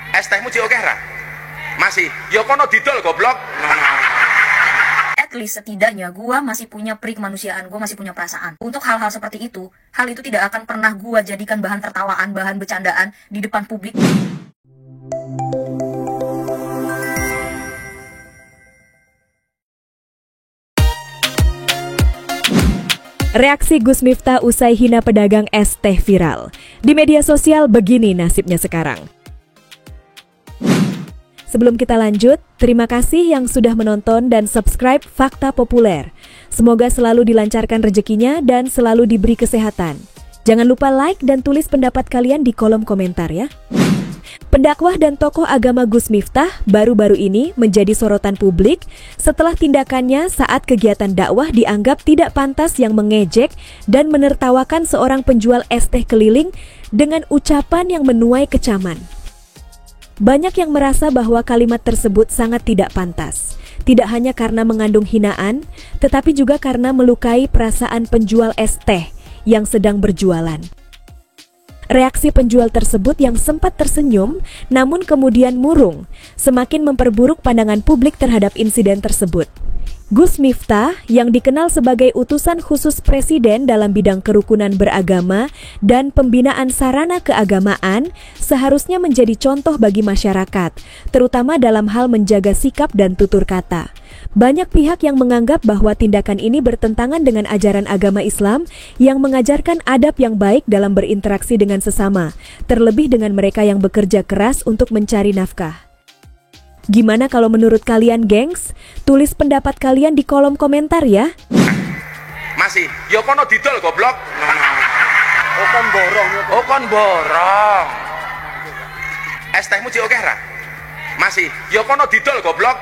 Es tehmu cik oke ra? Masih. Ya kono didol goblok. At least setidaknya gue masih punya kemanusiaan, gue masih punya perasaan. Untuk hal-hal seperti itu, hal itu tidak akan pernah gue jadikan bahan tertawaan, bahan bercandaan di depan publik. Reaksi Gus Miftah usai hina pedagang es teh viral. Di media sosial begini nasibnya sekarang. Sebelum kita lanjut, terima kasih yang sudah menonton dan subscribe Fakta Populer. Semoga selalu dilancarkan rezekinya dan selalu diberi kesehatan. Jangan lupa like dan tulis pendapat kalian di kolom komentar ya. Pendakwah dan tokoh agama Gus Miftah baru-baru ini menjadi sorotan publik setelah tindakannya saat kegiatan dakwah dianggap tidak pantas yang mengejek dan menertawakan seorang penjual es teh keliling dengan ucapan yang menuai kecaman. Banyak yang merasa bahwa kalimat tersebut sangat tidak pantas. Tidak hanya karena mengandung hinaan, tetapi juga karena melukai perasaan penjual es teh yang sedang berjualan. Reaksi penjual tersebut yang sempat tersenyum, namun kemudian murung, semakin memperburuk pandangan publik terhadap insiden tersebut. Gus Miftah yang dikenal sebagai utusan khusus Presiden dalam bidang kerukunan beragama dan pembinaan sarana keagamaan seharusnya menjadi contoh bagi masyarakat, terutama dalam hal menjaga sikap dan tutur kata. Banyak pihak yang menganggap bahwa tindakan ini bertentangan dengan ajaran agama Islam yang mengajarkan adab yang baik dalam berinteraksi dengan sesama, terlebih dengan mereka yang bekerja keras untuk mencari nafkah. Gimana kalau menurut kalian, gengs? Tulis pendapat kalian di kolom komentar ya. Masih. Ya kono didol goblok. Okon borong. Okon borong. Es tehmu cik oke ra? Masih. Ya kono didol goblok.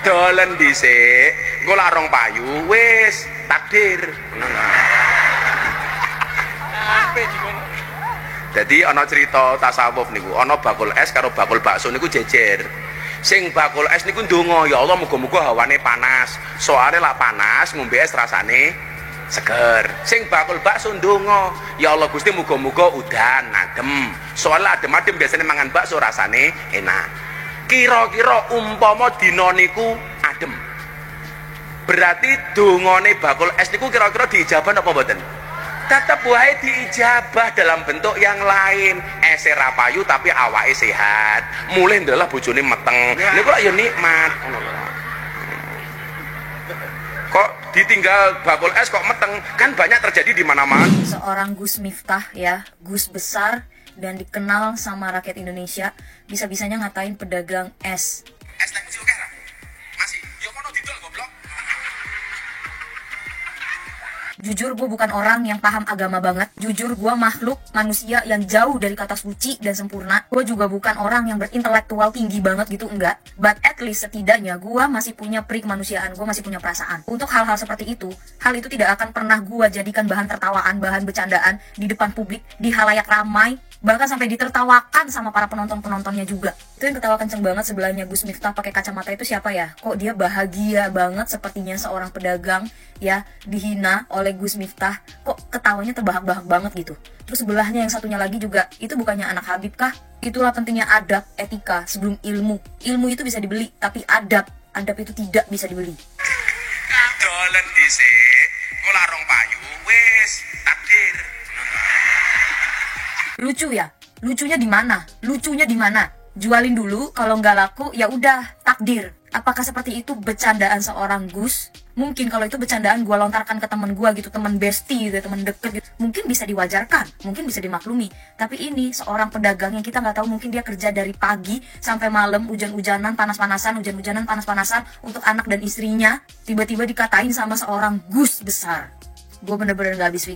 Dolen dhisik, engko lak rong payu wis takdir. Jadi ana cerita tasawuf niku, ana bakul es karo bakul bakso niku jejer. Sing bakul es niku ndonga, ya Allah muga-muga hawane panas. Soale lak panas ngombe es rasane seger. Sing bakul bakso ndonga, ya Allah Gusti muga-muga udan adem. Soale adem-adem biasane mangan bakso rasane enak. Kira-kira umpama dina niku adem. Berarti dongane bakul es niku kira-kira diijabah apa mboten? Tetap wae diijabah dalam bentuk yang lain. Ese ra payu tapi awake sehat. Mulih ndalah bojone meteng. Niku lak ya nikmat. Kok ditinggal bakul es kok meteng? Kan banyak terjadi di mana-mana. Seorang Gus Miftah ya, Gus besar dan dikenal sama rakyat Indonesia, bisa-bisanya ngatain pedagang es. Es teh oke ra? Masih. Yo kono didol goblok. Jujur gue bukan orang yang paham agama banget. Jujur gue makhluk manusia yang jauh dari kata suci dan sempurna. Gue juga bukan orang yang berintelektual tinggi banget gitu, enggak. But at least setidaknya gue masih punya kemanusiaan, gue masih punya perasaan. Untuk hal-hal seperti itu, hal itu tidak akan pernah gue jadikan bahan tertawaan, bahan bercandaan di depan publik, di halayak ramai, bahkan sampai ditertawakan sama para penonton-penontonnya juga. Itu yang ketawa kenceng banget sebelahnya Gus Miftah pakai kacamata itu siapa ya? Kok dia bahagia banget sepertinya seorang pedagang ya dihina oleh Gus Miftah. Kok ketawanya terbahak-bahak banget gitu. Terus sebelahnya yang satunya lagi juga, itu bukannya anak Habib kah? Itulah pentingnya adab, etika sebelum ilmu. Ilmu itu bisa dibeli, tapi adab itu tidak bisa dibeli. Dolen dhisik, engko lak rong payu wis takdir. Lucu ya? Lucunya di mana? Lucunya di mana? Jualin dulu, kalau nggak laku ya udah takdir. Apakah seperti itu bercandaan seorang Gus? Mungkin kalau itu bercandaan gue lontarkan ke temen gue gitu, temen bestie gitu, temen deket gitu, mungkin bisa diwajarkan, mungkin bisa dimaklumi. Tapi ini seorang pedagang yang kita nggak tahu, mungkin dia kerja dari pagi sampai malam, hujan-hujanan, panas-panasan, hujan-hujanan, panas-panasan untuk anak dan istrinya, tiba-tiba dikatain sama seorang Gus besar. Gue bener-bener gak habis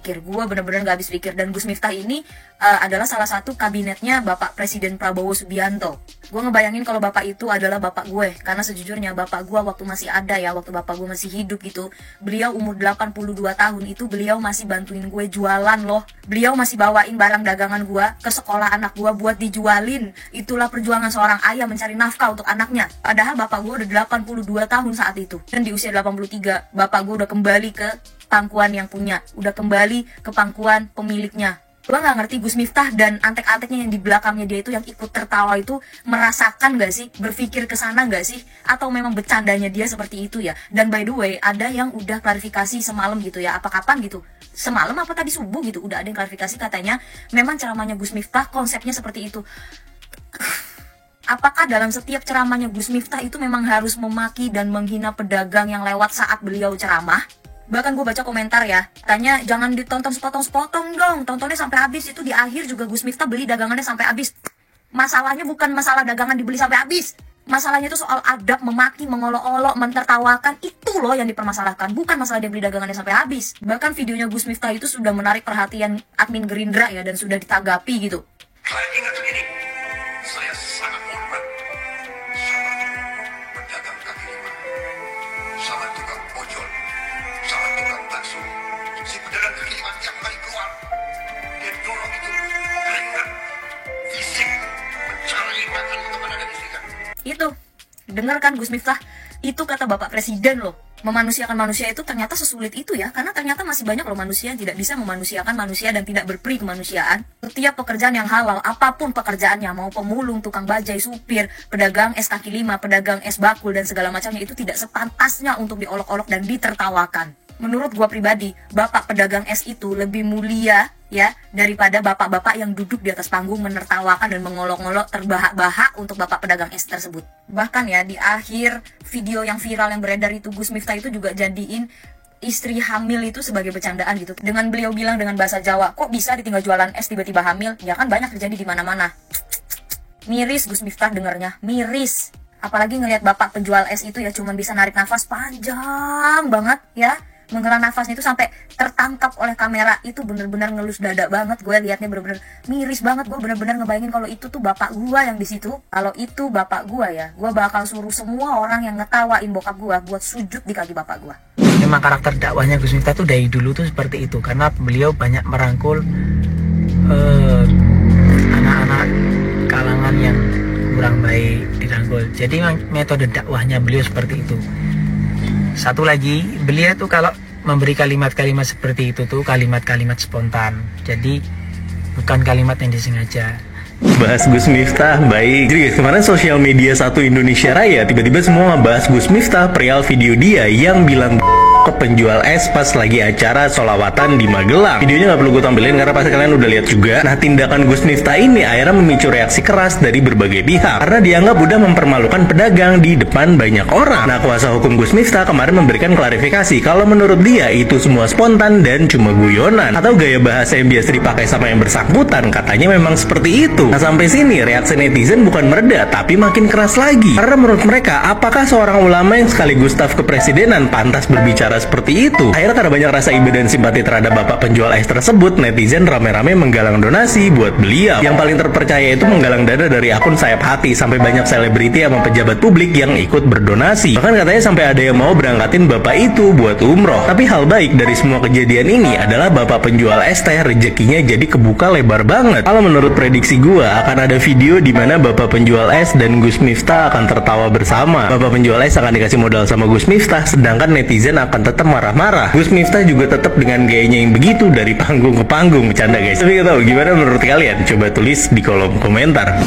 pikir. Dan Gus Miftah ini adalah salah satu kabinetnya Bapak Presiden Prabowo Subianto. Gue ngebayangin kalau bapak itu adalah bapak gue, karena sejujurnya bapak gue waktu masih ada ya, waktu bapak gue masih hidup gitu, beliau umur 82 tahun itu beliau masih bantuin gue jualan loh. Beliau masih bawain barang dagangan gue ke sekolah anak gue buat dijualin. Itulah perjuangan seorang ayah mencari nafkah untuk anaknya. Padahal bapak gue udah 82 tahun saat itu. Dan di usia 83, bapak gue udah kembali ke pangkuan yang punya, udah kembali ke pangkuan pemiliknya. Gue gak ngerti Gus Miftah dan antek-anteknya yang di belakangnya dia itu yang ikut tertawa itu merasakan gak sih? Berpikir ke sana gak sih? Atau memang bercandanya dia seperti itu ya? Dan by the way, ada yang udah klarifikasi semalam gitu ya, apa kapan gitu? Semalam apa tadi subuh gitu, udah ada yang klarifikasi katanya memang ceramahnya Gus Miftah konsepnya seperti itu. Apakah dalam setiap ceramahnya Gus Miftah itu memang harus memaki dan menghina pedagang yang lewat saat beliau ceramah? Bahkan gue baca komentar ya, tanya jangan ditonton sepotong-sepotong dong, tontonnya sampai habis. Itu di akhir juga Gus Miftah beli dagangannya sampai habis. Masalahnya bukan masalah dagangan dibeli sampai habis, masalahnya itu soal adab, memaki, mengolok-olok, mentertawakan. Itu loh yang dipermasalahkan, bukan masalah dia beli dagangannya sampai habis. Bahkan videonya Gus Miftah itu sudah menarik perhatian admin Gerindra ya, dan sudah ditanggapi gitu. Kalian ingat ini, saya sangat hormat sama pedagang kaki lima, sama tukang ojol, sama tukang bakso. Si pedagang kaki lima tiap kali keluar, dia dorong itu keringat, fisik, mencari makan untuk anak istrinya. Itu, dengar kan Gus Miftah? Itu kata Bapak Presiden loh. Memanusiakan manusia itu ternyata sesulit itu ya, karena ternyata masih banyak loh manusia yang tidak bisa memanusiakan manusia dan tidak berperi kemanusiaan. Setiap pekerjaan yang halal, apapun pekerjaannya, mau pemulung, tukang bajai, supir, pedagang es kaki lima, pedagang es bakul dan segala macamnya, itu tidak sepantasnya untuk diolok-olok dan ditertawakan. Menurut gua pribadi, bapak pedagang es itu lebih mulia ya daripada bapak-bapak yang duduk di atas panggung menertawakan dan mengolok-olok terbahak-bahak untuk bapak pedagang es tersebut. Bahkan ya di akhir video yang viral yang beredar itu, Gus Miftah itu juga jadiin istri hamil itu sebagai bercandaan gitu. Dengan beliau bilang dengan bahasa Jawa, kok bisa ditinggal jualan es tiba-tiba hamil? Ya kan banyak terjadi di mana-mana. Miris Gus Miftah dengarnya, miris. Apalagi ngelihat bapak penjual es itu ya cuman bisa narik nafas panjang banget ya. Menghela nafasnya itu sampai tertangkap oleh kamera. Itu bener-bener ngelus dada banget. Gue liatnya bener-bener miris banget. Gue bener-bener ngebayangin kalau itu tuh bapak gue yang di situ. Kalau itu bapak gue ya, gue bakal suruh semua orang yang ngetawain bokap gue buat sujud di kaki bapak gue. Memang karakter dakwahnya Gus Miftah tuh dari dulu tuh seperti itu, karena beliau banyak merangkul anak-anak kalangan yang kurang baik dirangkul. Jadi metode dakwahnya beliau seperti itu. Satu lagi, beliau tuh kalau memberi kalimat-kalimat seperti itu tuh kalimat-kalimat spontan. Jadi bukan kalimat yang disengaja. Bahas Gus Miftah, baik. Jadi guys, kemarin sosial media satu Indonesia Raya tiba-tiba semua ngebahas Gus Miftah perihal video dia yang bilang ke penjual es pas lagi acara sholawatan di Magelang. Videonya nggak perlu gue tampilin karena pasti kalian udah lihat juga. Nah, tindakan Gus Miftah ini akhirnya memicu reaksi keras dari berbagai pihak karena dianggap udah mempermalukan pedagang di depan banyak orang. Nah, kuasa hukum Gus Miftah kemarin memberikan klarifikasi kalau menurut dia itu semua spontan dan cuma guyonan atau gaya bahasa yang biasa dipakai sama yang bersangkutan. Katanya memang seperti itu. Nah, sampai sini reaksi netizen bukan mereda tapi makin keras lagi. Karena menurut mereka, apakah seorang ulama yang sekaligus staf kepresidenan pantas berbicara seperti itu? Akhirnya karena banyak rasa iba dan simpati terhadap bapak penjual es tersebut, netizen rame-rame menggalang donasi buat beliau. Yang paling terpercaya itu menggalang dana dari akun Sayap Hati, sampai banyak selebriti sama pejabat publik yang ikut berdonasi. Bahkan katanya sampai ada yang mau berangkatin bapak itu buat umroh. Tapi hal baik dari semua kejadian ini adalah bapak penjual es teh rezekinya jadi kebuka lebar banget. Kalau menurut prediksi gua akan ada video di mana bapak penjual es dan Gus Miftah akan tertawa bersama. Bapak penjual es akan dikasih modal sama Gus Miftah, sedangkan netizen akan tetap marah-marah. Gus Miftah juga tetap dengan gayanya yang begitu dari panggung ke panggung. Bercanda guys. Tapi gak tahu gimana menurut kalian? Coba tulis di kolom komentar.